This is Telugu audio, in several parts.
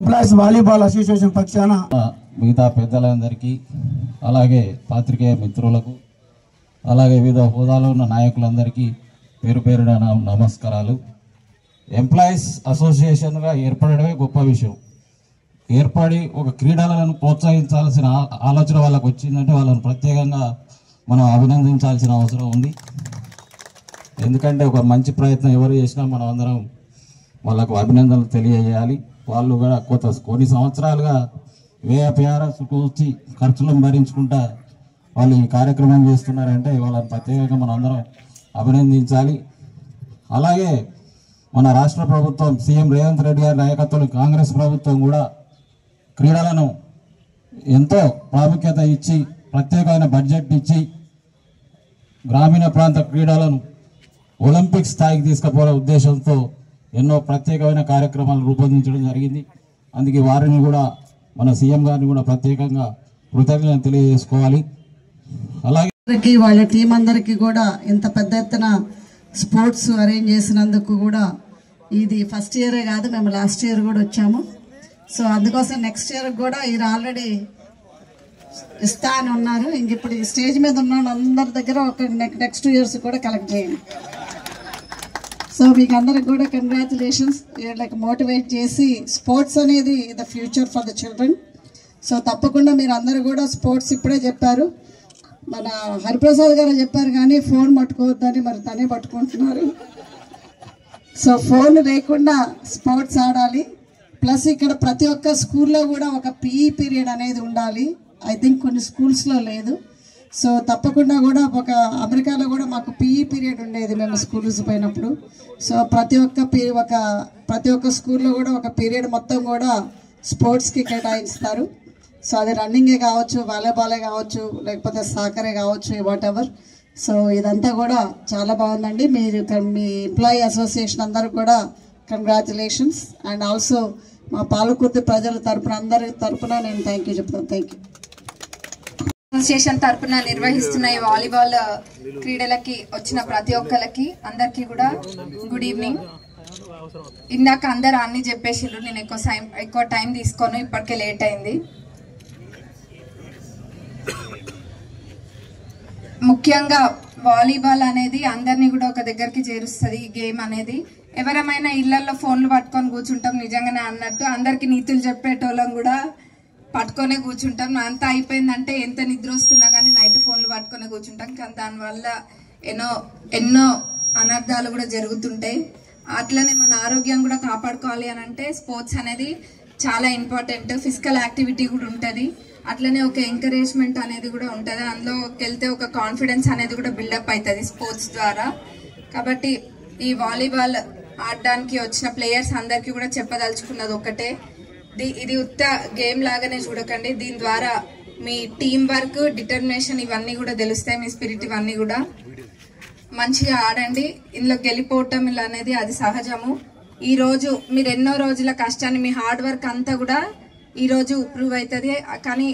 ఎంప్లాయీస్ వాలీబాల్ అసోసియేషన్ పక్షాన మిగతా పెద్దలందరికీ అలాగే పాత్రికేయ మిత్రులకు అలాగే వివిధ హోదాలో ఉన్న నాయకులందరికీ పేరు పేరున నమస్కారాలు. ఎంప్లాయీస్ అసోసియేషన్గా ఏర్పడడమే గొప్ప విషయం. ఏర్పడి ఒక క్రీడలను ప్రోత్సహించాల్సిన ఆలోచన వాళ్ళకు వచ్చిందంటే వాళ్ళని ప్రత్యేకంగా మనం అభినందించాల్సిన అవసరం ఉంది. ఎందుకంటే ఒక మంచి ప్రయత్నం ఎవరు చేసినా మనం అందరం వాళ్ళకు అభినందనలు తెలియజేయాలి. వాళ్ళు కూడా కొన్ని సంవత్సరాలుగా వ్యయప్యారస్ కూర్చి ఖర్చులను భరించుకుంటా వాళ్ళు ఈ కార్యక్రమం చేస్తున్నారంటే వాళ్ళని ప్రత్యేకంగా మనం అందరం అభినందించాలి. అలాగే మన రాష్ట్ర ప్రభుత్వం సీఎం రేవంత్ రెడ్డి గారి నాయకత్వంలో కాంగ్రెస్ ప్రభుత్వం కూడా క్రీడలను ఎంతో ప్రాముఖ్యత ఇచ్చి ప్రత్యేకమైన బడ్జెట్ ఇచ్చి గ్రామీణ ప్రాంత క్రీడలను ఒలింపిక్ స్థాయికి తీసుకుపోయే ఉద్దేశంతో ఎన్నో ప్రత్యేకమైన కార్యక్రమాలు రూపొందించడం జరిగింది. అందుకే వారిని కూడా మన సీఎం గారిని కూడా ప్రత్యేకంగా కృతజ్ఞతలు తెలియజేసుకోవాలి. అలాగే వాళ్ళ టీం అందరికీ కూడా ఇంత పెద్ద ఎత్తున స్పోర్ట్స్ అరేంజ్ చేసినందుకు కూడా ఇది ఫస్ట్ ఇయరే కాదు, మేము లాస్ట్ ఇయర్ కూడా వచ్చాము. సో అందుకోసం నెక్స్ట్ ఇయర్ కూడా ఇది ఆల్రెడీ ఇస్తా అని ఉన్నారు. ఇంక ఇప్పుడు ఈ స్టేజ్ మీద ఉన్న అందరి దగ్గర ఒక నెక్స్ట్ 2 years కూడా కలెక్ట్ చేయండి. సో మీకు అందరికి కూడా కంగ్రాచులేషన్స్. వీళ్ళకి మోటివేట్ చేసి స్పోర్ట్స్ అనేది the future for the children. So తప్పకుండా మీరు అందరూ కూడా స్పోర్ట్స్ ఇప్పుడే చెప్పారు, మన హరిప్రసాద్ గారు చెప్పారు కానీ ఫోన్ పట్టుకోవద్దని, మరి తనే పట్టుకుంటున్నారు. సో ఫోన్ లేకుండా స్పోర్ట్స్ ఆడాలి. ప్లస్ ఇక్కడ ప్రతి ఒక్క స్కూల్లో కూడా ఒక పీఈ పీరియడ్ అనేది ఉండాలి. ఐ థింక్ కొన్ని స్కూల్స్లో లేదు. సో తప్పకుండా కూడా అమెరికాలో కూడా మాకు పీఈ పీరియడ్ ఉండేది మేము స్కూల్స్ పోయినప్పుడు. సో ప్రతి ఒక్క స్కూల్లో కూడా ఒక పీరియడ్ మొత్తం కూడా స్పోర్ట్స్కి కేటాయిస్తారు. సో అది రన్నింగే కావచ్చు, వాలీబాలే కావచ్చు, లేకపోతే సాకరే కావచ్చు, వాట్ ఎవర్. సో ఇదంతా కూడా చాలా బాగుందండి. మీరు మీ ఎంప్లాయీ అసోసియేషన్ అందరికి కూడా కంగ్రాచులేషన్స్. అండ్ ఆల్సో మా పాలకుర్తి ప్రజల తరపున అందరి తరపున నేను థ్యాంక్ యూ చెప్తాను. Thank you. అసోసియేషన్ తరపున నిర్వహిస్తున్న ఈ వాలీబాల్ క్రీడలకి వచ్చిన ప్రతి ఒక్కరికి అందరికి కూడా గుడ్ ఈవినింగ్. ఇందాక అందరు అన్ని చెప్పేసిర్రు, నేను ఎక్కువ టైం తీసుకోను, ఇప్పటికే లేట్ అయింది. ముఖ్యంగా వాలీబాల్ అనేది అందరినీ కూడా ఒక దగ్గరికి చేరుస్తుంది. ఈ గేమ్ అనేది ఎవరమైనా ఇళ్లలో ఫోన్లు పట్టుకొని కూర్చుంటాం, నిజంగానే అన్నట్టు అందరికి నీతులు చెప్పేటోళ్ళం కూడా పట్టుకొనే కూర్చుంటాం. అంతా అయిపోయిందంటే ఎంత నిద్ర వస్తున్నా కానీ నైట్ ఫోన్లు పట్టుకొనే కూర్చుంటాం. కానీ దానివల్ల ఎన్నో అనర్థాలు కూడా జరుగుతుంటాయి. అట్లనే మన ఆరోగ్యం కూడా కాపాడుకోవాలి అని అంటే స్పోర్ట్స్ అనేది చాలా ఇంపార్టెంట్. ఫిజికల్ యాక్టివిటీ కూడా ఉంటుంది, అట్లనే ఒక ఎంకరేజ్మెంట్ అనేది కూడా ఉంటుంది. అందులోకి వెళ్తే ఒక కాన్ఫిడెన్స్ అనేది కూడా బిల్డప్ అవుతుంది స్పోర్ట్స్ ద్వారా. కాబట్టి ఈ వాలీబాల్ ఆడడానికి వచ్చిన ప్లేయర్స్ అందరికీ కూడా చెప్పదలుచుకున్నది ఒకటే, ఇది ఉత్త గేమ్ లాగానే చూడకండి. దీని ద్వారా మీ టీం వర్క్, డిటర్మినేషన్ ఇవన్నీ కూడా తెలుస్తాయి, మీ స్పిరిట్ ఇవన్నీ కూడా. మంచిగా ఆడండి. ఇందులో గెలిపోవటం అనేది అది సహజము. ఈ రోజు మీరు ఎన్నో రోజుల కష్టాన్ని, మీ హార్డ్ వర్క్ అంతా కూడా ఈ రోజు ప్రూవ్ అవుతుంది. కానీ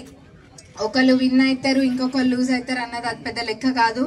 ఒకళ్ళు విన్ అవుతారు, ఇంకొకళ్ళు లూజ్ అవుతారు అన్నది అది పెద్ద లెక్క కాదు.